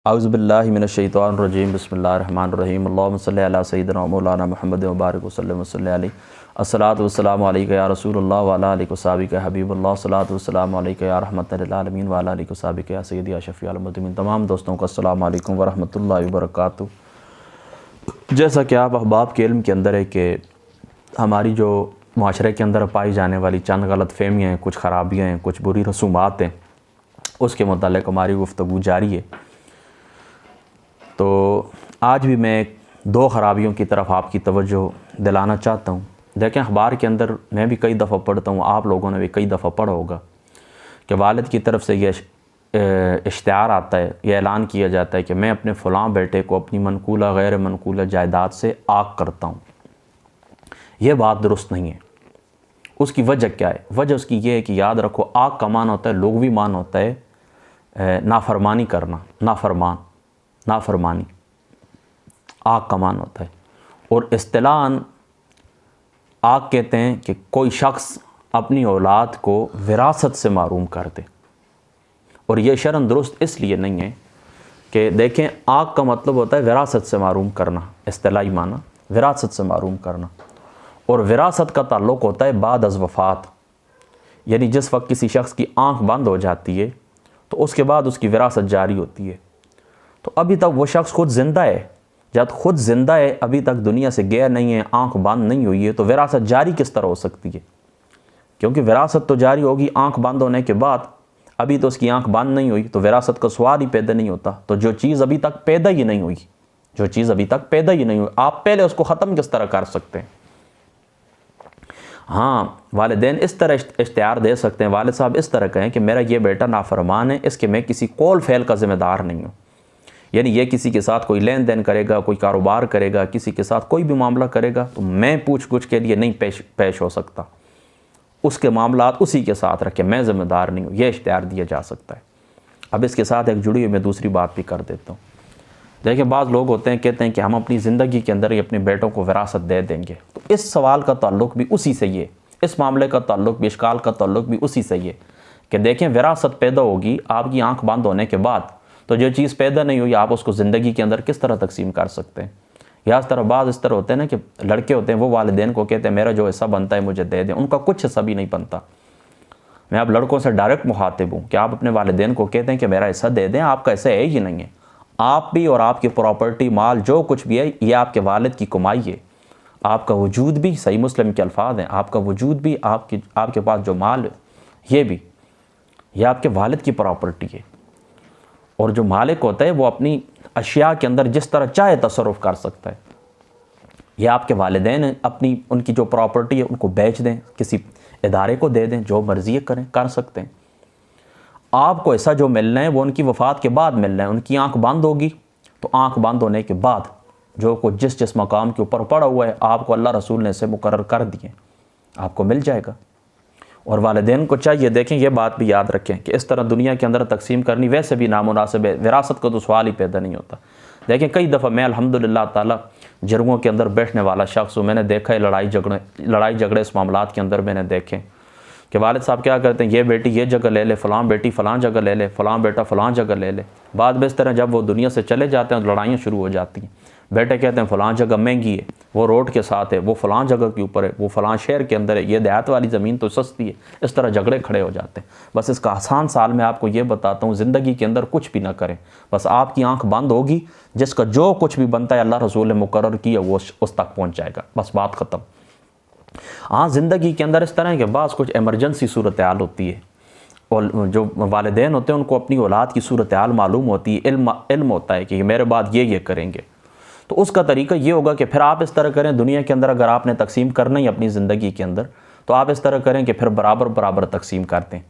औज़ुबिल्लाहि मिनश्शैतानिर्रजीम बिस्मिल्लाहिर्रहमानिर्रहीम अल्लाहुम्मा सल्लि अला सय्यिदिना व मौलाना मुहम्मद व बारिक वसल्लम वसल्लि अलैहि अस्सलातु वस्सलामु अलैका या रसूलल्लाह व अला आलिका व सहाबिका हबीबुल्लाह अस्सलातु वस्सलामु अलैका या रहमतल लिल आलमीन व अला आलिका व सहाबिका या सय्यदी या शफ़ीअल मुज़निबीन। तमाम दोस्तों को अस्सलामु अलैकुम व रहमतुल्लाहि व बरकातुहू। जैसा कि आप अहबाब के इल्म के अंदर है कि हमारी जो माशरे के अंदर पाई जाने वाली चंद गलत फ़हमियाँ हैं, कुछ ख़राबियाँ हैं, कुछ बुरी रसूमात हैं, उसके मुताल्लिक़ हमारी गुफ्तगू जारी है। तो आज भी मैं दो ख़राबियों की तरफ आपकी तवज्जो दिलाना चाहता हूँ। देखें, अखबार के अंदर मैं भी कई दफ़ा पढ़ता हूँ, आप लोगों ने भी कई दफ़ा पढ़ा होगा कि वालिद की तरफ से यह इश्तिहार आता है, यह ऐलान किया जाता है कि मैं अपने फ़लाँ बेटे को अपनी मनकूला गैर मनकूला जायदाद से आग करता हूँ। यह बात दुरुस्त नहीं है। उसकी वजह क्या है? वजह उसकी ये है कि याद रखो, आग का मान होता है, लुग़वी मान होता है नाफरमानी करना, नाफरमानी आग का मान होता है। और इस्तिलाहन आग कहते हैं कि कोई शख्स अपनी औलाद को विरासत से महरूम कर दे। और ये शरन दुरुस्त इसलिए नहीं है कि देखें, आग का मतलब होता है विरासत से महरूम करना, इस्तिलाही माना विरासत से महरूम करना। और विरासत का ताल्लुक़ होता है बाद अज़ वफ़ात, यानी जिस वक्त किसी शख्स की आँख बंद हो जाती है तो उसके बाद उसकी विरासत जारी होती है। तो अभी तक वो शख्स खुद ज़िंदा है, जब खुद ज़िंदा है, अभी तक दुनिया से गया नहीं है, आँख बंद नहीं हुई है, तो विरासत जारी किस तरह हो सकती है? क्योंकि विरासत तो जारी होगी आँख बंद होने के बाद। अभी तो उसकी आँख बंद नहीं हुई, तो विरासत का सवाल ही पैदा नहीं होता। तो जो चीज़ अभी तक पैदा ही नहीं हुई, आप पहले उसको ख़त्म किस तरह कर सकते हैं? हाँ, वालिदैन इस तरह इश्तिहार दे सकते हैं, वालिद साहब इस तरह कहें कि मेरा ये बेटा नाफरमान है, इसके मैं किसी कौल फ़ेल का ज़िम्मेदार नहीं हूँ। यानी ये किसी के साथ कोई लेन देन करेगा, कोई कारोबार करेगा, किसी के साथ कोई भी मामला करेगा, तो मैं पूछ गुछ के लिए नहीं पेश हो सकता। उसके मामलात उसी के साथ रखे, मैं ज़िम्मेदार नहीं हूँ, यह इश्तिहार दिया जा सकता है। अब इसके साथ एक जुड़ी हुई मैं दूसरी बात भी कर देता हूँ। देखिए, बाज़ लोग होते हैं, कहते हैं कि हम अपनी ज़िंदगी के अंदर ही अपने बेटों को विरासत दे देंगे। तो इस सवाल का ताल्लुक़ भी उसी से ही है, इस मामले का ताल्लुक़ भी, इश्काल का ताल्लुक़ भी उसी से ही है कि देखें, विरासत पैदा होगी आपकी आँख बंद होने के बाद, तो जो चीज़ पैदा नहीं हुई आप उसको ज़िंदगी के अंदर किस तरह तकसीम कर सकते हैं? या इस तरह बाज़ इस तरह होते हैं ना कि लड़के होते हैं, वो वालिदैन को कहते हैं मेरा जो हिस्सा बनता है मुझे दे दें, उनका कुछ हिस्सा भी नहीं बनता। मैं आप लड़कों से डायरेक्ट मुखातिब हूँ कि आप अपने वालिदैन को कहते हैं कि मेरा हिस्सा दे दें, आपका हिस्सा है ही नहीं है। आप भी और आपकी प्रॉपर्टी, माल, जो कुछ भी है, ये आपके वालिद की कमाई है। आपका वजूद भी, सही मुस्लिम के अल्फाज हैं, आपका वजूद भी, आपके पास जो माल है ये आपके वालिद की प्रॉपर्टी है। और जो मालिक होता है वो अपनी अशिया के अंदर जिस तरह चाहे तसर्रुफ़ कर सकता है। यह आपके वालिदैन अपनी उनकी जो प्रॉपर्टी है उनको बेच दें, किसी इदारे को दे दें, जो मर्ज़ी करें, कर सकते हैं। आपको ऐसा जो मिलना है वो उनकी वफ़ात के बाद मिलना है। उनकी आँख बंद होगी तो आँख बंद होने के बाद जो कुछ जिस मकाम के ऊपर पड़ा हुआ है, आपको अल्लाह रसूल ने इसे मुकर्रर कर दिए, आपको मिल जाएगा। और वालिदैन को चाहिए, देखें ये बात भी याद रखें कि इस तरह दुनिया के अंदर तकसीम करनी वैसे भी नामुनासिब है, विरासत का तो सवाल ही पैदा नहीं होता। देखें, कई दफ़ा मैं अल्हम्दुलिल्लाह ताला जरगों के अंदर बैठने वाला शख्स हूँ, मैंने देखा है लड़ाई झगड़े इस मामलात के अंदर मैंने देखे कि वालिद साहब क्या करते हैं, ये बेटी ये जगह ले ले, फ़लाँ बेटी फ़लाँ जगह ले ले, फ़लाँ बेटा फ़लाँ जगह ले ले। बाद में इस तरह जब वो दुनिया से चले जाते हैं तो लड़ाइयाँ शुरू हो जाती हैं। बेटे कहते हैं फ़लाँ जगह महंगी है, वो रोड के साथ है, वो फ़लाँ जगह के ऊपर है, वो फ़लाँ शहर के अंदर है, ये देहात वाली ज़मीन तो सस्ती है। इस तरह झगड़े खड़े हो जाते हैं। बस इसका आसान साल मैं आपको ये बताता हूँ, ज़िंदगी के अंदर कुछ भी ना करें, बस आपकी आँख बंद होगी, जिसका जो कुछ भी बनता है अल्लाह रसूल ने मुकर्रर किया वो उस तक पहुँच जाएगा, बस बात ख़त्म। हाँ, ज़िंदगी के अंदर इस तरह है कि बास कुछ एमरजेंसी सूरत हाल होती है, और जो वालिदैन होते हैं उनको अपनी औलाद की सूरत हाल मालूम होती है, इल्म होता है कि मेरे बाद ये करेंगे। तो उसका तरीका ये होगा कि फिर आप इस तरह करें, दुनिया के अंदर अगर आपने तकसीम करना ही अपनी ज़िंदगी के अंदर, तो आप इस तरह करें कि फिर बराबर तकसीम करते हैं।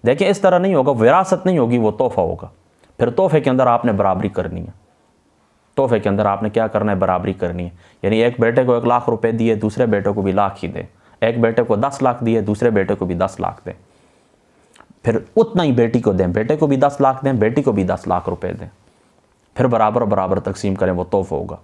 देखिए, इस तरह नहीं होगा, विरासत नहीं होगी, वो तोहफ़ा होगा। फिर तोहफ़े के अंदर आपने बराबरी करनी है, तोहफ़े के अंदर आपने क्या करना है, बराबरी करनी है। यानी एक बेटे को 1 लाख रुपए दिए, दूसरे बेटे को भी लाख ही दे। एक बेटे को 10 लाख दिए, दूसरे बेटे को भी 10 लाख दें। फिर उतना ही बेटी को दें, बेटे को भी 10 लाख दें, बेटी को भी 10 लाख रुपए दें। फिर बराबर तकसीम करें, वो तोहफ़ा होगा।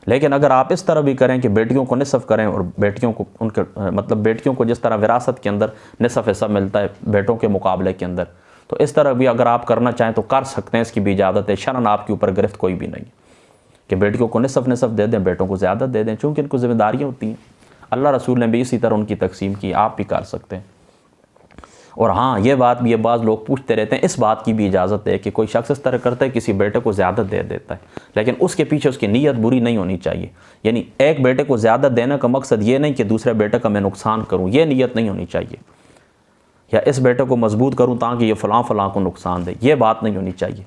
लेकिन अगर आप इस तरह भी करें कि बेटियों को निसफ़ करें और बेटियों को उनके मतलब बेटियों को जिस तरह विरासत के अंदर निसफ़ हिस्सा मिलता है बेटों के मुकाबले के अंदर, तो इस तरह भी अगर आप करना चाहें तो कर सकते हैं, इसकी भी इजाज़त है। शरन आपके ऊपर गिरफ्त कोई भी नहीं कि बेटियों को निसफ दे दें, बेटों को ज़्यादा दे दें, चूँकि इनको जिम्मेदारियाँ होती हैं। अल्लाह रसूल ने भी इसी तरह उनकी तकसीम की, आप भी कर सकते हैं। और हाँ, ये बात भी, ये बाज़ लोग पूछते रहते हैं, इस बात की भी इजाज़त है कि कोई शख्स इस तरह करता है, किसी बेटे को ज़्यादा दे देता है, लेकिन उसके पीछे उसकी नीयत बुरी नहीं होनी चाहिए। यानी एक बेटे को ज़्यादा देने का मकसद ये नहीं कि दूसरे बेटे का मैं नुकसान करूँ, ये नीयत नहीं होनी चाहिए, या इस बेटे को मजबूत करूँ ताकि ये फ़लाँ को नुकसान दे, ये बात नहीं होनी चाहिए।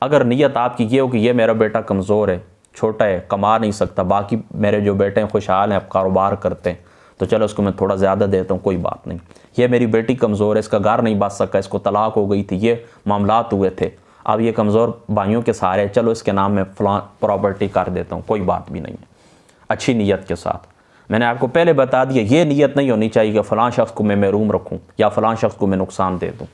अगर नीयत आपकी ये हो कि ये मेरा बेटा कमज़ोर है, छोटा है, कमा नहीं सकता, बाकी मेरे जो बेटे हैं खुशहाल हैं, कारोबार करते हैं, तो चलो उसको मैं थोड़ा ज़्यादा देता हूँ, कोई बात नहीं। ये मेरी बेटी कमज़ोर है, इसका घर नहीं बच सका, इसको तलाक हो गई थी, ये मामलात हुए थे, अब ये कमज़ोर भाइयों के सहारे, चलो इसके नाम में फ़लाँ प्रॉपर्टी कर देता हूँ, कोई बात भी नहीं है, अच्छी नीयत के साथ। मैंने आपको पहले बता दिया, ये नीयत नहीं होनी चाहिए कि फ़लाँ शख्स को मैं महरूम रखूँ या फ़लाँ शख्स को मैं नुकसान दे दूँ।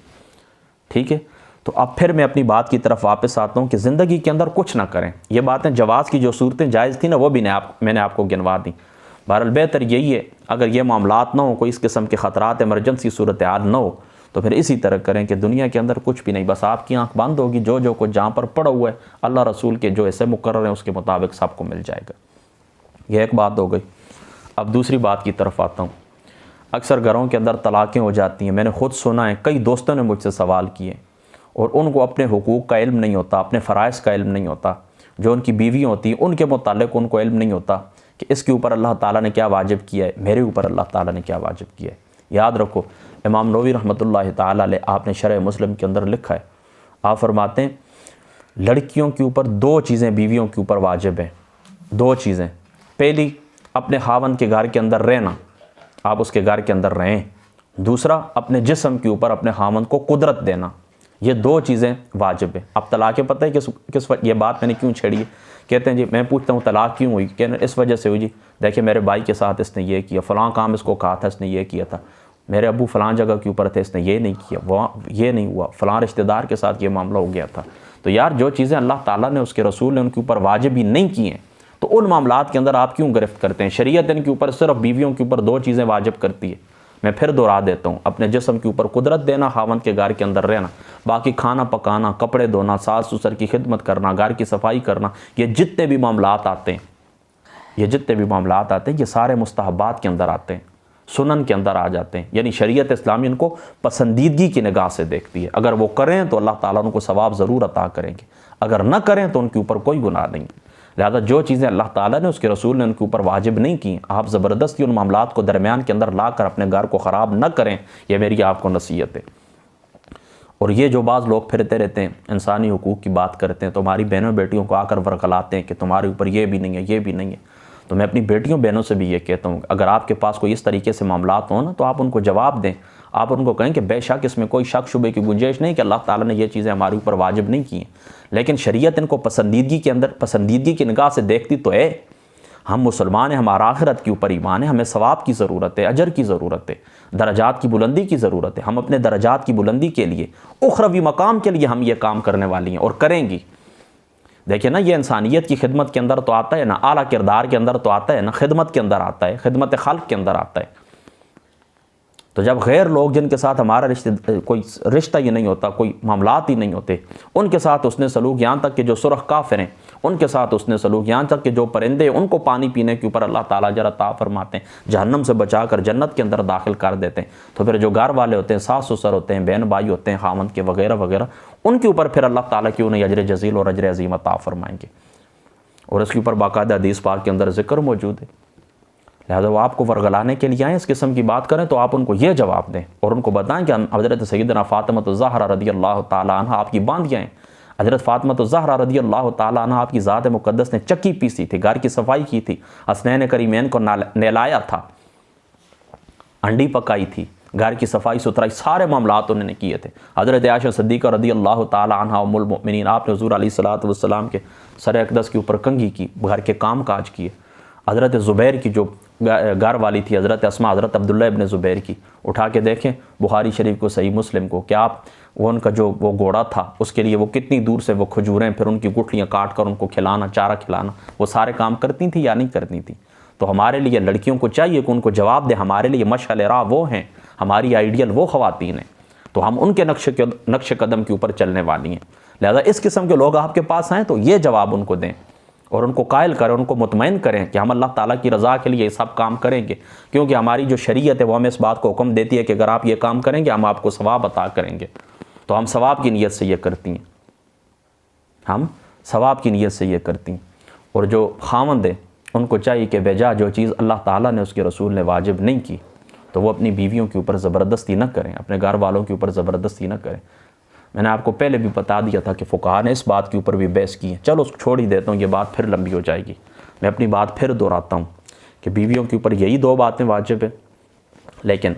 ठीक है, तो अब फिर मैं अपनी बात की तरफ वापस आता हूँ कि ज़िंदगी के अंदर कुछ ना करें। ये बातें जवाज़ की जो सूरतें जायज़ थी ना, वो भी मैंने आपको गिनवा दी। बहरहाल बेहतर यही है, अगर ये मामलात ना हो, कोई इस किस्म के ख़तरात एमरजेंसी सूरत हाल ना हो, तो फिर इसी तरह करें कि दुनिया के अंदर कुछ भी नहीं, बस आपकी आंख बंद होगी, जो कुछ जहाँ पर पड़ा हुआ है अल्लाह रसूल के जो ऐसे मुकर्रर हैं उसके मुताबिक सबको मिल जाएगा। यह एक बात हो गई। अब दूसरी बात की तरफ आता हूँ। अक्सर घरों के अंदर तलाक़ें हो जाती हैं, मैंने ख़ुद सुना है, कई दोस्तों ने मुझसे सवाल किए, और उनको अपने हुकूक का इल्म नहीं होता, अपने फ़राइज़ का इल्म नहीं होता, जो उनकी बीवी होती हैं उनके मुतालिक उनको इल्म नहीं होता कि इसके ऊपर अल्लाह ताला ने क्या वाजिब किया है, मेरे ऊपर अल्लाह ताला ने क्या वाजिब किया है। याद रखो, इमाम नववी रहमतुल्लाहि ताला अलैह आपने शरह मुस्लिम के अंदर लिखा है, आप फरमाते हैं लड़कियों के ऊपर दो चीज़ें बीवियों के ऊपर वाजिब हैं। दो चीज़ें, पहली अपने खावंद के घर के अंदर रहना, आप उसके घर के अंदर रहें। दूसरा, अपने जिस्म के ऊपर अपने खावंद को कुदरत देना। ये दो चीज़ें वाजिब हैं। अब तलाक़ पता है किस ये बात मैंने क्यों छेड़ी है? कहते हैं जी, मैं पूछता हूँ तलाक़ क्यों हुई? कहते इस वजह से हुई जी, देखिए मेरे भाई के साथ इसने ये किया, फ़लाँ काम इसको कहा था, इसने ये किया था, मेरे अबू फ़लाँ जगह के ऊपर थे, इसने ये नहीं किया, वहाँ ये नहीं हुआ, फ़लाँ रिश्तेदार के साथ ये मामला हो गया था। तो यार, जो चीज़ें अल्लाह ताला ने उसके रसूल ने उनके ऊपर वाजिब ही नहीं की हैं, तो उन मामलात के अंदर आप क्यों गिरफ्त करते हैं? शरीयत इनके ऊपर सिर्फ बीवियों के ऊपर दो चीज़ें वाजिब करती है। मैं फिर दोहरा देता हूँ, अपने जिस्म के ऊपर कुदरत देना, खावंद के घर के अंदर रहना, बाकी खाना पकाना, कपड़े धोना, सास ससुर की खिदमत करना, घर की सफाई करना, ये जितने भी मामलात आते हैं, ये सारे मुस्तहबात के अंदर आते हैं, सुनन के अंदर आ जाते हैं। यानी शरीयत इस्लामी इनको पसंदीदगी की निगाह से देखती है। अगर वो करें तो अल्लाह ताला उनको सवाब ज़रूर अता करेंगे, अगर न करें तो उनके ऊपर कोई गुनाह नहीं। लिहाजा जो चीज़ें अल्लाह ताला ने उसके रसूल ने उनके ऊपर वाजिब नहीं की, आप ज़बरदस्ती उन मामलात को दरमियान के अंदर ला कर अपने घर को ख़राब न करें, यह मेरी आपको नसीहत है। और ये जो बाज़ लोग फिरते रहते हैं, इंसानी हुकूक की बात करते हैं, तो हमारी बहनों बेटियों को आकर वरगलाते हैं कि तुम्हारे ऊपर ये भी नहीं है, ये भी नहीं है। तो मैं अपनी बेटियों बहनों से भी ये कहता हूँ, अगर आपके पास कोई इस तरीके से मामलात हो ना, तो आप उनको जवाब दें। आप उनको कहें कि बेशक इसमें कोई शक शुबे की गुंजाइश नहीं कि अल्लाह ताला ने ये चीज़ें हमारे ऊपर वाजिब नहीं की हैं, लेकिन शरीयत इनको पसंदीदगी के अंदर पसंदीदगी की निगाह से देखती तो है। हम मुसलमान हैं, हमारा आखिरत के ऊपर ईमान है, हमें सवाब की ज़रूरत है, अजर की ज़रूरत है, दरजात की बुलंदी की ज़रूरत है। हम अपने दरजात की बुलंदी के लिए, उखरवी मकाम के लिए हम ये काम करने वाली हैं और करेंगी। देखिए ना, ये इंसानियत की खिदमत के अंदर तो आता है ना, आला किरदार के अंदर तो आता है ना, खिदमत के अंदर आता है, खिदमत खल्क के अंदर आता है। तो जब गैर लोग जिनके साथ हमारा कोई रिश्ता ही नहीं होता, कोई मामलात ही नहीं होते, उनके साथ उसने सलूक, यहाँ तक कि जो सुरख काफिर हैं उनके साथ उसने सलूक, यहाँ तक कि जो परिंदे उनको पानी पीने के ऊपर अल्लाह ताला जरा ता फरमाते हैं, जहन्नम से बचाकर जन्नत के अंदर दाखिल कर देते हैं। तो फिर जो घर वाले होते हैं, सास ससुर होते हैं, बहन भाई होते हैं, खामद के वगैरह वगैरह, उनके ऊपर फिर अल्लाह ताला क्यों नहीं अजर जजील और अजर अजीम अता फरमाएंगे। और इसके ऊपर बाकायदा हदीस पाक के अंदर जिक्र मौजूद है। लिहाजा वो आपको वरगलाने के लिए आए, इस किस्म की बात करें तो आप उनको ये जवाब दें और उनको बताएं कि हज़रत सैयदना फ़ातिमा ज़हरा रदी अल्लाह ताला अन्हा आपकी बांधियाँ हैं। हज़रत फ़ातिमा ज़हरा रदी अल्लाह ताला अन्हा आपकी ज़ात मुक़द्दस ने चक्की पीसी थी, घर की सफाई की थी, हसनैन करीमैन को नहलाया था, अंडी पकाई थी, घर की सफाई सुथराई, सारे मामलात उन्होंने किए थे। हज़रत आयशा सिद्दीक़ा रदी अल्लाह ताला अन्हा उम्मुल मोमिनीन, आपने हुज़ूर अलैहिस्सलातु वस्सलाम के सर अक़दस के ऊपर कंघी की, घर के काम काज किए। हज़रत ज़ुबैर की जो घर वाली थी, हज़रत अस्मा, हज़रत अब्दुल्ला इब्न ज़ुबैर की, उठा के देखें बुखारी शरीफ को, सही मुस्लिम को, क्या आप वो उनका जो वो घोड़ा था उसके लिए वो कितनी दूर से वो खजूरें, फिर उनकी गुठलियाँ काट कर उनको खिलाना, चारा खिलाना, वो सारे काम करती थी या नहीं करती थी? तो हमारे लिए लड़कियों को चाहिए कि उनको जवाब दें, हमारे लिए मशअल राह वो हैं, हमारी आइडियल वो ख़वातीन हैं। तो हम उनके नक्श कदम के ऊपर चलने वाली हैं। लिहाजा इस किस्म के लोग आपके पास आएँ तो ये जवाब उनको दें और उनको कायल करें, उनको मुतमईन करें कि हम अल्लाह ताला की रज़ा के लिए ये सब काम करेंगे, क्योंकि हमारी जो शरीयत है वो हमें इस बात को हुक्म देती है कि अगर आप ये काम करेंगे हम आपको सवाब अता करेंगे। तो हम सवाब की नीयत से ये करती हैं, हम सवाब की नीयत से ये करती हैं। और जो खावंद है उनको चाहिए कि बेजा जो चीज़ अल्लाह ताला ने उसके रसूल ने वाजिब नहीं की तो वो अपनी बीवियों के ऊपर ज़बरदस्ती न करें, अपने घर वालों के ऊपर ज़बरदस्ती न करें। मैंने आपको पहले भी बता दिया था कि फ़ुक़हा ने इस बात के ऊपर भी बहस की है। चलो उसको छोड़ ही देता हूँ, ये बात फिर लंबी हो जाएगी। मैं अपनी बात फिर दोहराता हूँ कि बीवियों के ऊपर यही 2 बातें वाजिब है, लेकिन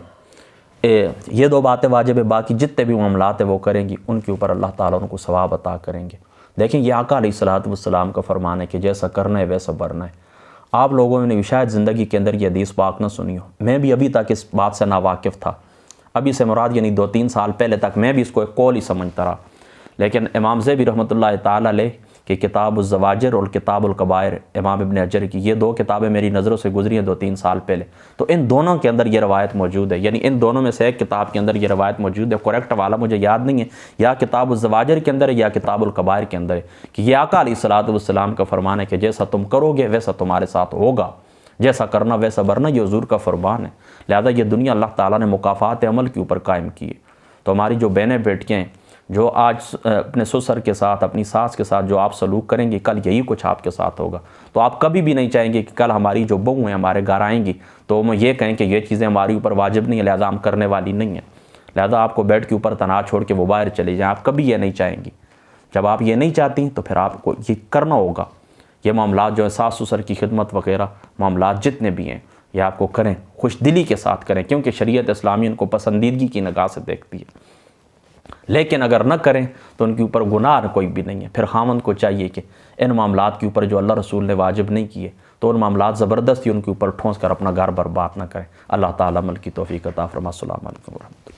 ये 2 बातें वाजिब है, बाकी जितने भी मामलात है वो करेंगी उनके ऊपर अल्लाह ताला उनको सवाब अता करेंगे। देखें ये आका अलैहिस्सलातु वस्सलाम का फरमान है कि जैसा करना है वैसा भरना है। आप लोगों ने शायद ज़िंदगी के अंदर ये हदीस पाक न सुनी हो, मैं भी अभी तक इस बात से नावाकिफ़ था। अभी से मुराद यानी 2-3 साल पहले तक मैं भी इसको एक कौल ही समझता रहा। लेकिन इमाम ज़ेबी रहमतुल्लाह ताला अलैह कि किताबुज़्ज़वाजिर और किताबुल-कबाइर इमाम इब्न हजर की, ये 2 किताबें मेरी नज़रों से गुजरी हैं 2-3 साल पहले। तो इन दोनों के अंदर ये रवायत मौजूद है, यानी इन दोनों में से एक किताब के अंदर ये रवायत मौजूद है। करेक्ट वाला मुझे याद नहीं है, या किताबुज़्ज़वाजिर के अंदर है या किताबुल-कबाइर के अंदर है कि ये आका अलैहिस्सलातु वस्सलाम का फरमान है कि जैसा तुम करोगे वैसा तुम्हारे साथ होगा, जैसा करना वैसा भरना, ये हुज़ूर का फरमान है। लिहाजा ये दुनिया अल्लाह ताला ने मुकाफ़ात अमल के ऊपर कायम की है। तो हमारी जो बहनें बेटियाँ हैं जो आज अपने ससुर के साथ, अपनी सास के साथ जो आप सलूक करेंगे, कल यही कुछ आपके साथ होगा। तो आप कभी भी नहीं चाहेंगे कि कल हमारी जो बहू हैं हमारे घर आएंगी तो हम ये कहें कि ये चीज़ें हमारे ऊपर वाजिब नहीं है, लिहाजा हम करने वाली नहीं है, लिहाजा आपको बेड के ऊपर तना छोड़ के वो बाहर चले जाएँ। आप कभी ये नहीं चाहेंगी। जब आप ये नहीं चाहती तो फिर आपको ये करना होगा। ये मामलात जो है सास ससुर की खिदमत वगैरह मामलात जितने भी हैं ये आपको करें, खुश दिली के साथ करें, क्योंकि शरीयत इस्लामी इनको पसंदीदगी की निगाह से देखती है। लेकिन अगर न करें तो उनके ऊपर गुनाह कोई भी नहीं है। फिर खामन को चाहिए कि इन मामलात के ऊपर जो अल्लाह रसूल ने वाजिब नहीं किए तो उन मामलात ज़बरदस्ती उनके ऊपर ठोंस कर अपना घर बर्बाद न करें। अल्लाह ताला अमल की तौफीक अता फरमाए। अस्सलामु अलैकुम।